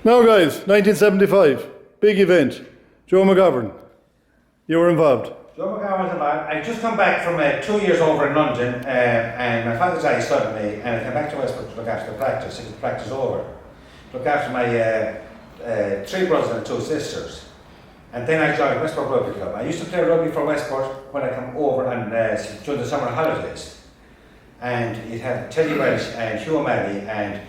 Now guys, 1975, big event. Joe McGovern, you were involved. Joe McGovern was involved. I just come back from 2 years over in London, and my father's eye studied me, and I came back to Westport to look after the practice. It was practice over. Look after my 3 brothers and 2 sisters. And then I joined Westport Rugby Club. I used to play rugby for Westport when I come over and during the summer holidays. And it had Teddy Welsh and Hugh O'Malley and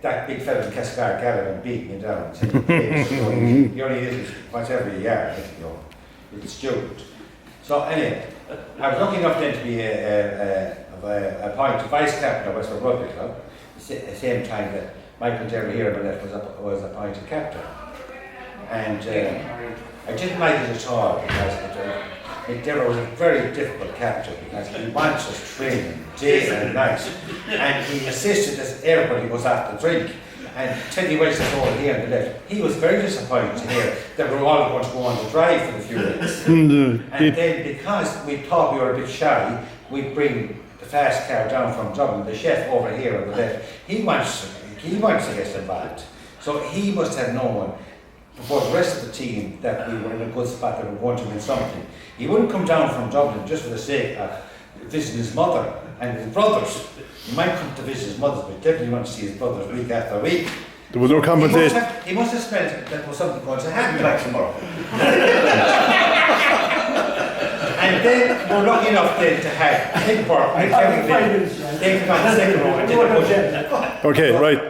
that big fella in Castlecourt, Gallagher, beat me down. So you only did it once every year, you know, it's student. So anyway, I was lucky enough then to be appointed vice captain of Westport Rugby Club, at the same time that Michael Dever here was appointed captain. And I didn't like it at all because Mick Dever was a very difficult captain because he wants us training day and night, and he insisted that everybody was after drink. And Teddy Welsh is over here on the left. He was very disappointed to hear that we were all going to go on the drive for the few weeks. And then because we thought we were a bit shy, we'd bring the fast car down from Dublin, the chef over here on the left. He wants to get involved. So he must have known before the rest of the team that we were in a good spot, that we were going to win something. He wouldn't come down from Dublin just for the sake of visiting his mother and his brothers. He might come to visit his mother, but definitely want to see his brothers week after week. There was no compensation. He must have spent that there was something going to happen back tomorrow. And then we're lucky enough then to have Mick Burke and Kevin Flynn. They came on the second row and did a budget. Okay, right.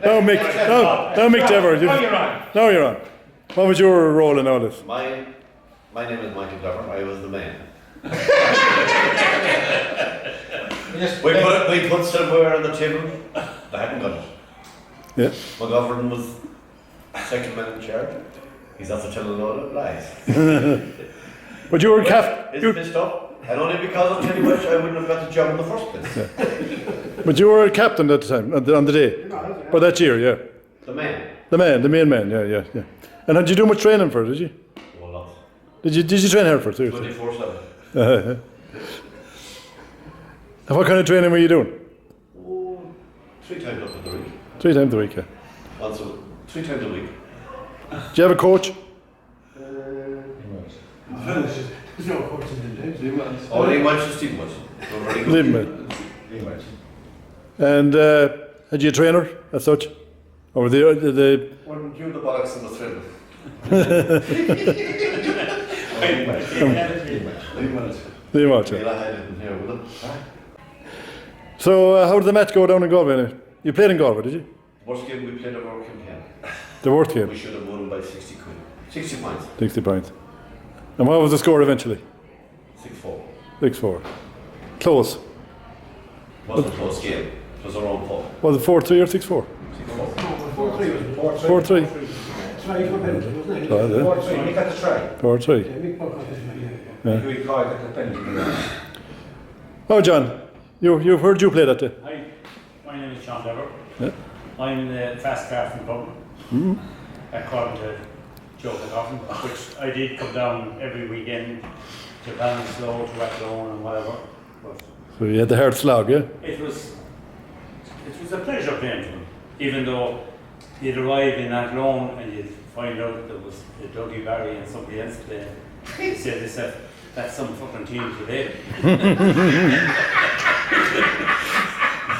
Now Mick Dever. Now you're on. What was your role in all this? My name is Michael Dever. I was the man. we put silverware on the table. They hadn't got it. Yeah. McGovern was second man in charge. He's after telling a load of lies. But you were captain. It's pissed off. And only because of Teddy Welsh I wouldn't have got the job in the first place. Yeah. But you were a captain at the time, on the day. For that year, yeah. The man. The main man, yeah. And did you do much training for it, did you? Well, lots. Did you train hard for it too? 24/7. And what kind of training were you doing? Oh, 3 times up in the week. 3 times a week, yeah. Also, 3 times a week. Do you have a coach? There's no coach in the day. Oh, Lee Welsh and Steve Welsh. Lee Welsh. And had you a trainer as such? Or the Well, you the bollocks and the thrill. Lee Welsh, yeah. I didn't hear with him. So how did the match go down in Galway anyway? You played in Galway, did you? Worst game we played of our campaign. The worst game? We should have won by 60 quid. 60 points. 60 points. And what was the score eventually? 6-4. 6-4. Close. Wasn't a close game. It was around 4. Was it 4-3 or 6-4? 6-4. 4-3. Try for penalty, wasn't it? 4-3, he got the try. 4-3. Yeah, Mick Burke got the try, Yeah. Who he called at the penalty. Oh, John, you've heard you play that day? Hi, my name is John Dever. Yeah. I'm the fast car from Dublin. According to Joe McGovern, which I did come down every weekend to Ballinasloe, to Athlone and whatever. But So you had the hard slog, yeah? it was a pleasure playing for him, even though you'd arrive in Athlone and you'd find out that there was Dougie Barry and somebody else playing. They said this, that's some fucking team today.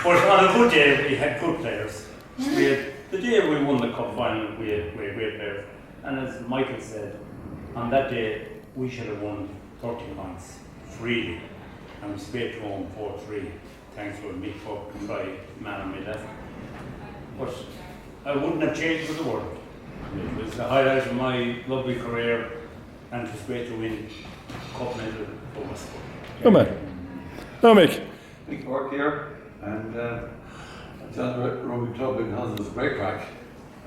But on a good day, we had good players. The day we won the cup final, we had great players. And as Michael said, on that day, we should have won 30 points freely. And we straight home 4-3, thanks to a Mick Burke try man on my left. But I wouldn't have changed for the world. It was the highlight of my rugby career, and it was great to win cup medal for Westport. Come on. Now, Mick. Mick Burke here, and I tell the rugby club because it was great crack.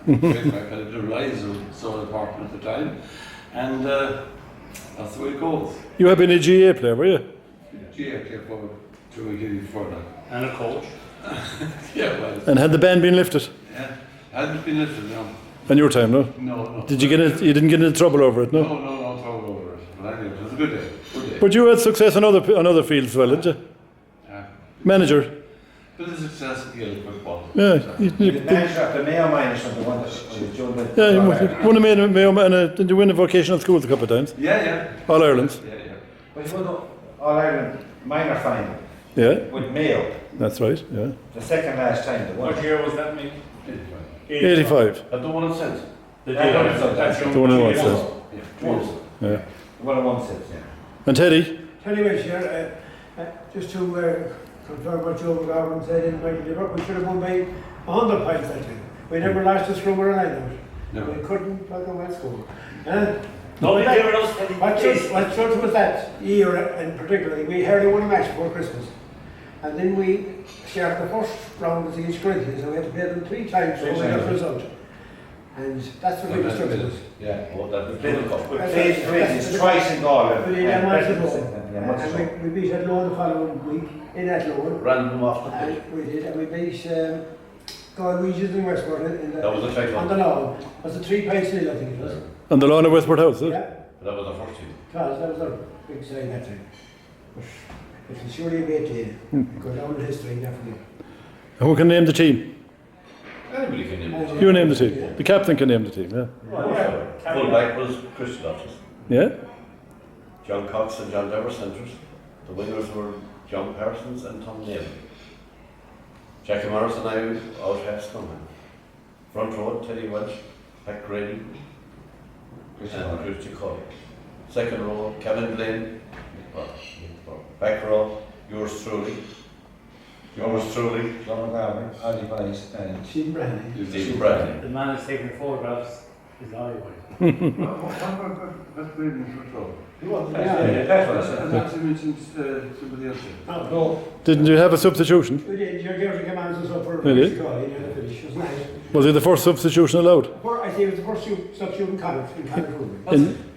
I didn't realise it was so important at the time, and that's the way it goes. You have been a GA player, were you? GA played for 2 years before that. And a coach. Yeah, well. And had the ban been lifted? Yeah, hadn't been lifted, no. On your time, no? No. Did you get it? You didn't get into trouble over it, no? No, trouble over it. But anyway, it was a good day. But you had success on other fields as well, didn't you? Yeah. Manager. Bit But it's a success of Gaelic football. Yeah, He was manager of the Mayo Miners from the one that was doing the. yeah, he won a Mayo, and did you win a vocational schools a couple of times? Yeah. All Ireland. Yeah. But he won the All Ireland minor final Yeah, with Mayo. that's right. Yeah, The second last time they won. What year was that, Mick? 85. Have the one in sense? The Yeah, year. that's The one who wants Yeah. that. Once. Yeah. One of one sets, yeah. And Teddy. Tell you what, here, just to confirm what Joe McGovern said in Mick Dever, we should have won by 100 points that time. We never lost a scrum or a line out. No. We couldn't plug a well score. No, we gave it us. What church was that year in particular? We hardly won a match before Christmas. And then we started the first round against Corinthians and we had to play them 3 times so we got the result. And that's what we struggled with. Yeah, well, that was the cup. We played Corinthians twice in Galway. We did that much ago. Yeah, much ago. And we beat Athlone the following week in Athlone. Ran them off the pitch. And we did, and we beat Galway in Westport in the, That was the title. on the lawn. Was it 3 points nil, I think it was. On the lawn of Westport House, is it? Yeah, That was the first team. that was our big sign that time. But it was surely a great day. Go down in history, definitely. And who can name the team? Anybody can name it. You name the team. The captain can name the team, yeah. Full back was Christian Office. Yeah? John Cox and John Dever centres. The wingers were John Parsons and Tom Neal. Jackie Morris and I out half Scunman. Front row, Teddy Welch, Pat Grady, and Christy Cole. Second row, Kevin Blaine. Back row, yours truly. John McGovern, Ozzy Boyce, and Stephen Brady. Stephen Bradley. The man who's taking photographs is Oliver Whyte. That's great in front row. yeah, that's what I said. And that's mentioned somebody else. No, Didn't you have a substitution? We did. George Commands us up for Really? Carraholly, near the finish. It was nice. Was he the first substitution allowed? I think it was the first substitute in Connacht, In,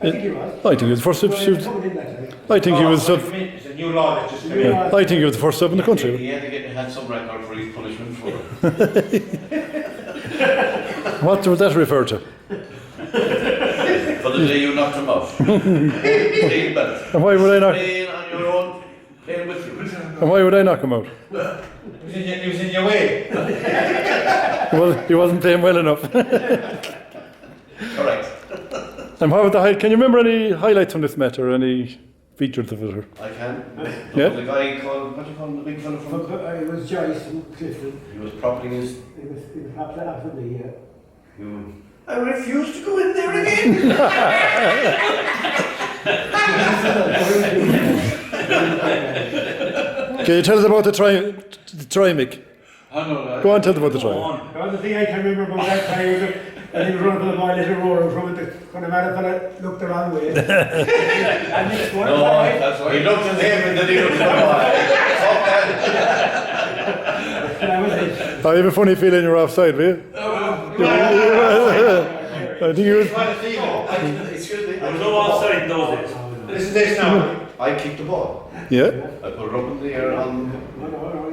I think he was. I think he was the first substitute. Coming in that time. I think he was sub. It's a new law that just came Yeah. in. Yeah, I think he was the first sub in the country. He had some record for his punishment for it. What would that refer to? For the day you knocked him off. Playing better. And why would I knock? Playing on your own, playing with you. And why would I knock him out? He was in your way. He wasn't playing well enough. Correct. And how about the can you remember any highlights from this match or any features of it? I can. Yeah. The guy called, what do you call him, the big fellow from? It was Joyce from Clifton. He was propping his. He was absolutely, yeah. I refuse to go in there again. Can you tell us about the try, Mick? I know that. Go on, tell us about the Go try. on. The only thing I can remember about that time was that he was running for the ball, little roaring from it, the Connemara fella looked the wrong way. And he scored. No, that's right. He looked at him and then he looked at the ball. That was it. I have a funny feeling you're offside, will you? I think he was. Excuse me. There was no offside in those days. Listen to this now. I kicked the ball. Yeah. I put it up in the air on No.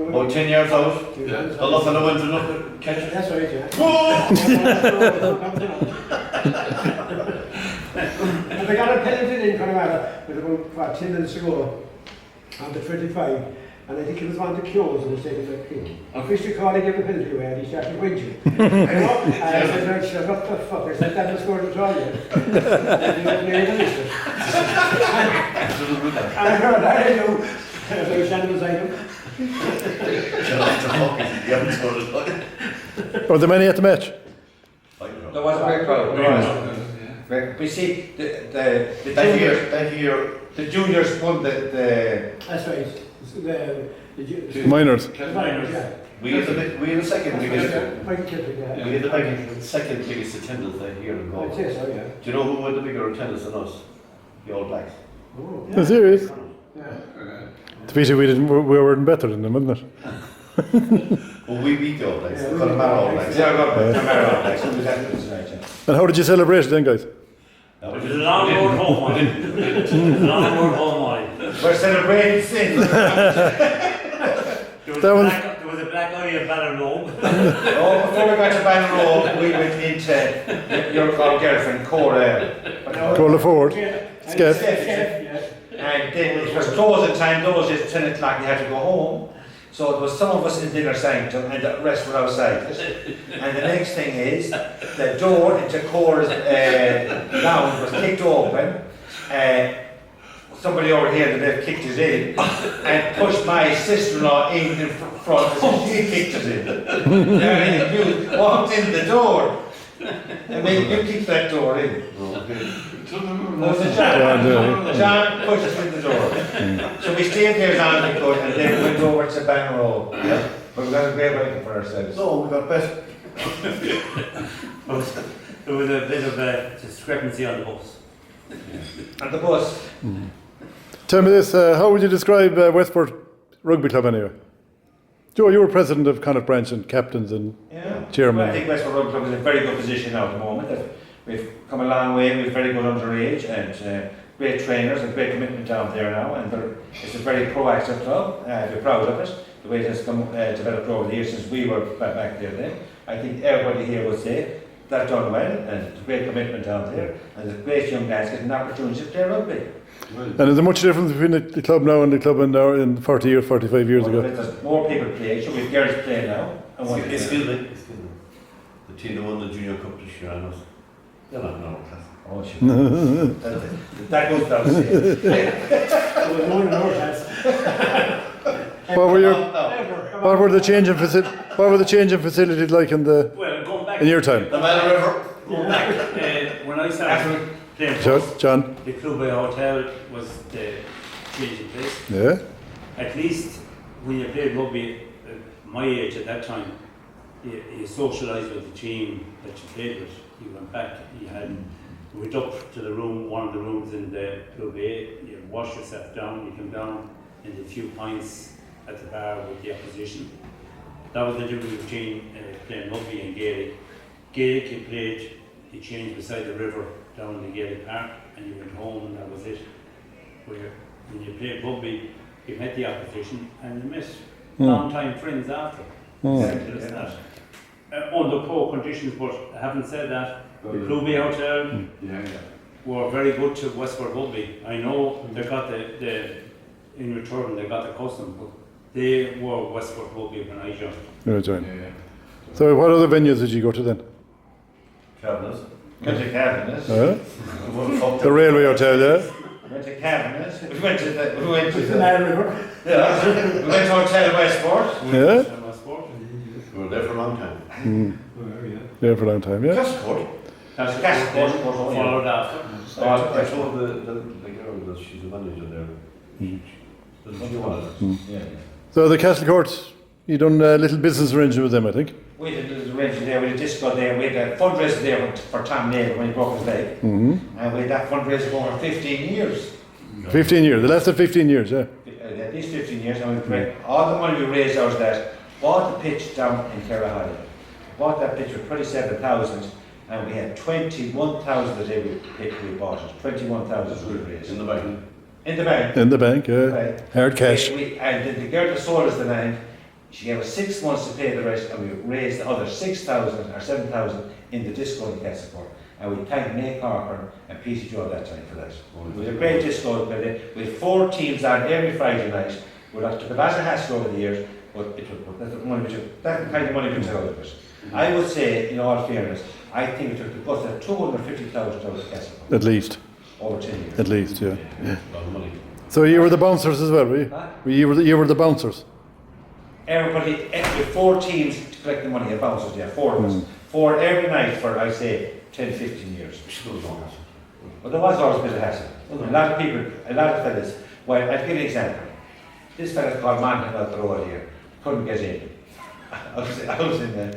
about 10 yards out. The lot of went to look at catch it. That's right, yeah. And they got a penalty in Connemara with about 10 minutes to go on the 25. And I think it was one to close and instead of a kick. And Christy Carraholly gave the penalty away and he started whinging. And I said, no, shut up the fuck. I said, that was scored the try yet. And he went near the list. And I heard, I knew. As I was standing beside him. You haven't scored it. Were there many at the match? There was a great crowd. We see the juniors won the That's right. The Minors. minors, yeah. We had the second biggest. Michael Kipley, yeah. We had the second biggest attendance that year in I'd Galway. say so, yeah. Do you know who had the bigger attendance than us? The All Blacks. Oh, No, serious. yeah. The pity we weren't better than them, wasn't it? Well, we beat the All Blacks. Yeah, The we Connemara All beat Blacks. Yeah, I got the Connemara All Blacks. Who was that? And how did you celebrate it then, guys? That It was a long road home, mine. It was a long road home, mine. We're celebrating sin. There was a black eye in Ballinrobe. Oh, before we got to Ballinrobe, we went into your girlfriend, Cora. Call forward. Yeah. Skeff. Yeah. And then it was closing time, those days, 10 o'clock, you had to go home. So there was some of us in dinner sanctum and the rest were outside it. And the next thing is, the door into Cora's lounge was kicked open. Somebody over here that kicked us in and pushed my sister-in-law in front and she kicked us in. And you walked in the door. I mean, you kicked that door in. John pushed us in the door. So we stayed there as long as we could and then we went over to Bannerall. Yeah. But we got a great waiting for ourselves. So we got better. There was a bit of a discrepancy on the bus. And the bus. Tell me this, how would you describe Westport Rugby Club anyway? Joe, you were president of Connacht Branch and captains and chairman. Well, I think Westport Rugby Club is in a very good position now at the moment. We've come a long way, we've very good underage and great trainers and great commitment down there now. And it's a very proactive club. We're proud of it. The way it has come developed over the years since we were back there then. I think everybody here would say that's done well and great commitment down there. And the great young guys get an opportunity to play rugby. And is there much difference between the club now and the club in 40 years, 45 years ago? There's more people play, so we've girls play now. And Excuse me. The team that won the Junior Cup this year, I know. They're not in our class. Oh, shit. That goes without saying. There was no one in our class. What were the changing facilities like in Well, going back your time? The Mala River. Going back when I started playing John? the Club Hotel was the changing place. Yeah. At least when you played rugby at my age at that time, you socialised with the team that you played with. You went back, you went up to the room, one of the rooms in the Club A, you washed yourself down, you came down and a few pints at the bar with the opposition. That was the difference between playing rugby and Gaelic. Gaelic you changed beside the river down in the Gaelic Park and you went home and that was it. Where when you played rugby, you met the opposition and you met long-time friends after. Exactly that. Under poor conditions, but having said that, the Rugby Hotel were very good to Westport Rugby. I know they got in return they got the custom, but they were Westport Rugby when I joined. So what other venues did you go to then? Cabinets. Went to Cabinets. The Railway Hotel, yeah? Went to Cabinets. We went to the The Nile River. we went to Hotel Westport. Yeah? We were there for a long time. Yeah, for a long time, yeah? Castlecourt. Castlecourt. Followed after. I told the girl that she's the manager there. So the Castlecourt, you done a little business arrangement with them, I think? We did a arrangement there, we did a disco there, we had a fundraiser there for Tom Naylor when he broke his leg. And we had that fundraiser for over 15 years. 15 years, the last of 15 years, yeah? At least 15 years, and all the money we raised out of that, bought the pitch down in Carraholly. Bought that pitch for 27,000 and we had 21,000 the day we bought it. 21,000 we raised. In the bank. In the bank. In the bank, yeah. Right. Hard cash. And the girl that sold us the land, she gave us 6 months to pay the rest, and we raised the other 6,000 or 7,000 in the disco in Castlecourt. And we thanked May Corcoran and Peter Joe at that time for that. It was a great disco. We had 4 teams on every Friday night. We took a lot of hassle over the years, but that's the kind of money we took out of it. I would say, in all fairness, I think we took the bus at 250,000 out of Castlecourt. At least. Over 10 years. At least, yeah. A lot of money. So you were the bouncers as well, were you? Huh? You were the bouncers. Everybody, with 4 teams to collect the money, at bouncers, yeah, 4 of us. 4 every night for, I say, 10, 15 years. But there was always a bit of hassle. A lot of people, a lot of fellas, well, I'll give you an example. This fella called Manhattan out the road here, couldn't get in. I was in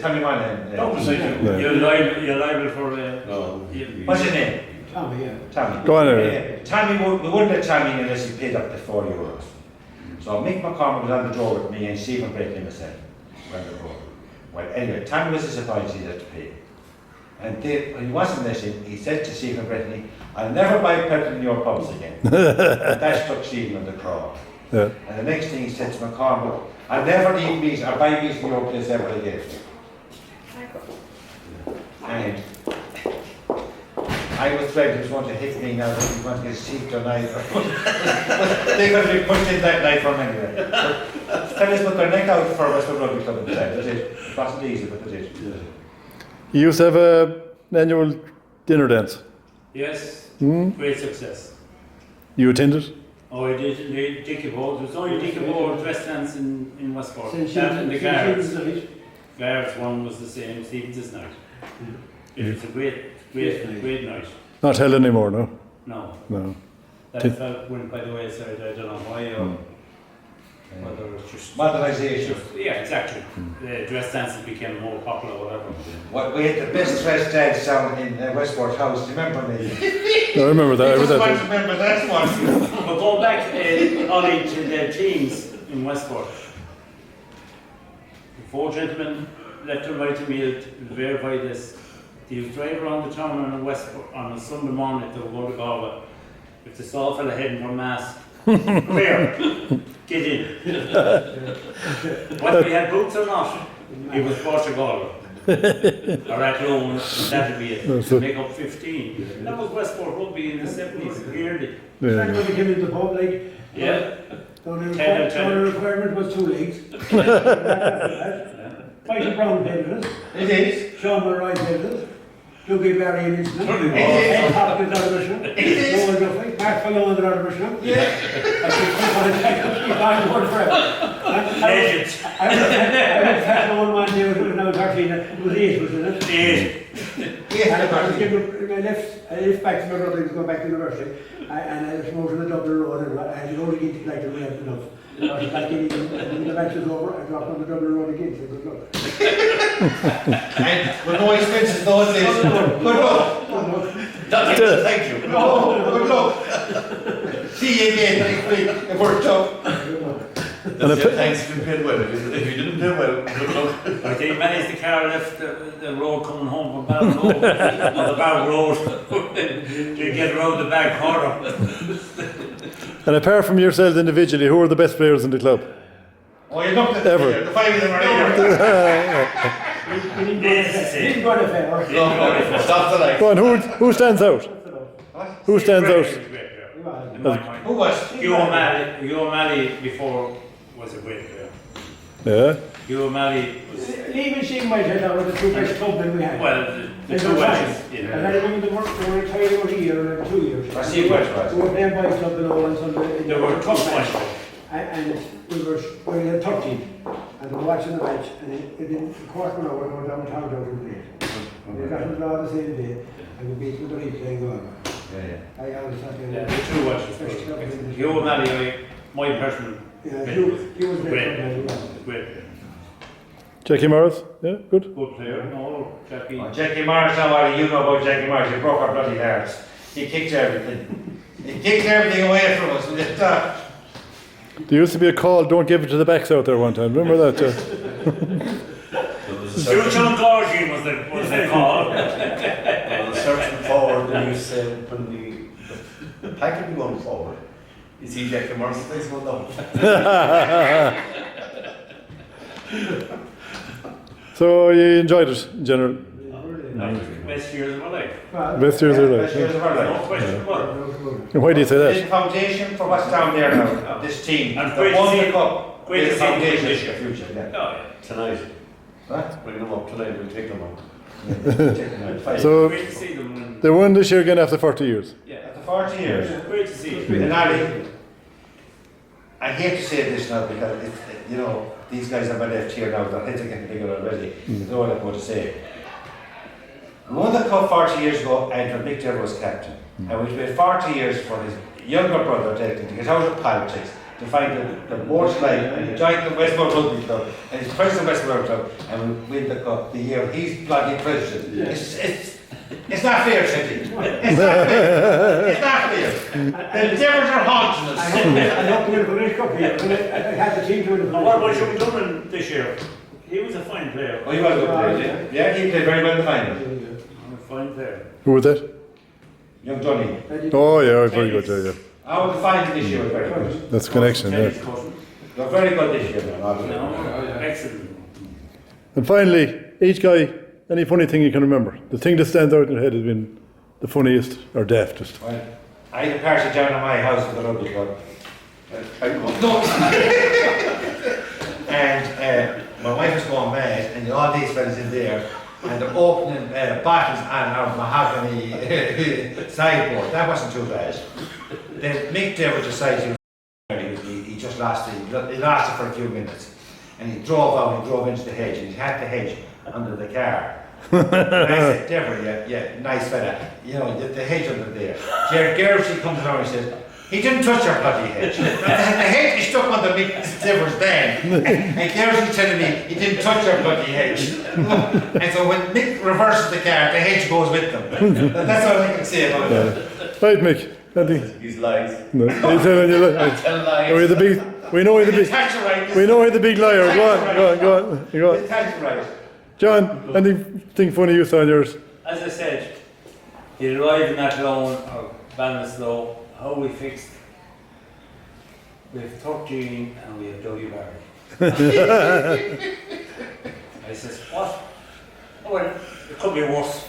Tommy Manhattan. You're liable for What's his name? Tommy, yeah. Tommy. Go on, anyway. Tommy, we wouldn't let Tommy in unless he paid up to €4. So Mick McCormick was on the door with me and Stephen Brayton and myself. Well, anyway, Tommy was disappointed he had to pay. And when he wasn't letting, he said to Stephen Brayton, "I'll never buy petrol in your pubs again." And that struck Stephen on the craw. Yeah. And the next thing he said to McCormick, "I'll never eat meat or buy meat in your place ever again." And I was afraid he was going to hit me now, that he was going to get his teeth done. They got to be pushed in that night from anyway. But fellas put their neck out for Westport Rugby Club at the time. That's it. It wasn't easy, but that's it. You used to have an annual dinner dance. Yes, Hmm? great success. You attended? Oh, I did indeed. Dickie Ball. There was only Dickie Ball dress dance in Westport. St. That and the guards. Stephen's night. Guards one was the same. Stevens' night. It was a great night. Not held anymore, no? No, No. that Did- felt went by the wayside. I don't know why. Or whether it's just Modernisation. yeah, exactly. The dress dances became more popular, whatever. What, we had the best dress dance down in Westport House. Do you remember me? No, I remember that. I was just at want to remember that one. But going back, Ollie, to the teams in Westport. The four gentlemen left and right to me to verify this. They would drive around the town on Westport on a Sunday morning if they were going to Galway. If they saw a fella heading for mass, come here, get in. Whether he had boots or not, he was Portugal. Or at home, that would be it. To make up 15. That was Westport Rugby in the 70s, clearly. Back yeah. when we came into the pub, like, Yeah. the requirement was 2 legs. Michael Brown headed us, It is. Sean Mulroy headed us, Dougie Barry in incident, Bloody Ed Hopkins out of Russian, Noel Duffy, Mark Fallon out of Russian. Yeah. Keep on going forever. Legends. I was catching one man there, it was now 13, it was 8, wasn't it? Yeah. And I was given, I left back to my brother, he was going back to university, and I was promoted to Dublin Road, and I had to go to get like the way up enough. I was back in, when the match was over, I dropped on the Dublin Road again, so good luck. And with no expenses those days. Good luck. Thank you. No, good luck. See you again next week if we're tough. That's it, thanks if you played well. If you didn't play well, good luck. I think managed the car left the road coming home from Balloon Road, on the back road, to get around the back corner. And apart from yourselves individually, who are the best players in the club? Oh, you looked at Ever. the 5 of them are here. He didn't go to fair. Stop the light. Go on, who stands out? Who stands out? Who was? Hugh O'Malley before was a great player. Yeah. Hugh O'Malley was, Leaving Shane Whitehead out of the two best clubmen we had. well, the two Welsh in And I remember they were retired over a year or 2 years. I see what it was. We were playing by club and all on Sunday. They were tough match. And we had 13. And we were watching the match, and in a quarter of an hour, we were downtown to play. We got to draw the same day, and we beat the Reef playing Galway. Yeah, I always thought Yeah, the two Welsh. Hugh O'Malley, my personal Yeah, favourite. he was Great. great. Great player. Jackie Morris? Yeah, good. Good player. No, Jackie. Oh, Jackie Morris, now what do you know about Jackie Morris? He broke our bloody hearts. He kicked everything. He kicked everything away from us. There used to be a call, don't give it to the backs out there one time. Remember that? Stuart John Gorgie was the call. Well, the searching forward, and you say when the packet be going forward, you see Jackie Morris's face going down. So you enjoyed it in general? Best years of my life. Best years of your Best years life. of our No life. question about it. And why do you say The that? foundation for what's down there now, of this team. And The great to won see- the cup. great to The see them foundation this for year. the future, yeah. Oh, Tonight, What? bring them up tonight, we'll take them out. yeah. So Great to see them win. they won this year again after 40 years. Yeah. After 40 years. Great to see you. And Ali, I hate to say this now because you know, these guys on my left here now, their heads are getting bigger already. That's all I'm going to say. We won the cup 40 years ago and Mick Dever was captain. And we waited 40 years for his younger brother Declan to get out of politics, to find the mortal life, and he joined the Westport Rugby Club, and he's president of Westport Rugby Club, and we win the cup the year he's bloody president. Yeah. It's not fair, Cindy. It's not fair. It's not fair. The Devers are haunting I us. hope to win the British Cup here. I had the team to win the And what about British Cup. Sean Dublin this year? He was a fine player. Oh, he was a good player, yeah. Yeah, he played very well in the final. A fine player. Who was that? Young Johnny. Oh yeah, very good. Yeah, yeah. Our the final this year was very good. That's the connection. Tennis Yeah. cousin. They're very good this year, man. Obviously. No, excellent. And finally, each guy, any funny thing you can remember. The thing that stands out in your head has been the funniest or daftest? Well, I had a party down at my house with the rugby club. And my wife was going mad, and all these fellas in there, and they're opening bottles on our mahogany sideboard. That wasn't too bad. Then Mick Dever decided he just lost it. He lost it for a few minutes, and he drove out. He drove into the hedge, and he had the hedge under the car. And I said, Dever, yeah, nice fella. You know, the hedge under there. Gertie comes around and says, he didn't touch our bloody hedge. The hedge is stuck under Mick Dever's van. And Gertie's telling me he didn't touch our bloody hedge. And so when Mick reverses the car, the hedge goes with them. That's all I can say about it. Right, Mick. Anything? He's lies. No, he's telling you lies. Tell lies. We're the big. We know you're the big. We know you're the big liar. Go on. Go on. That's right. John, anything funny you saw in yours? As I said, he arrived in that loan of Ballinasloe, how we fixed. We have 13 and we have Dougie Barry. I says, what? Oh, well, it could be worse.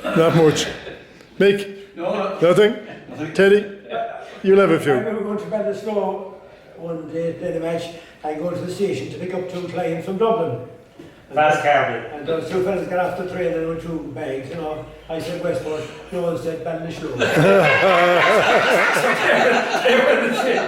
Not much. Mick? No, Nothing? Teddy? You'll have a I few. remember going to Ballinasloe one day, playing a match, I go to the station to pick up 2 clients from Dublin. Fast Carby. And those 2 fellas got off the train and with 2 bags, you know. I said Westport, no one said Ballinasloe. They were the same.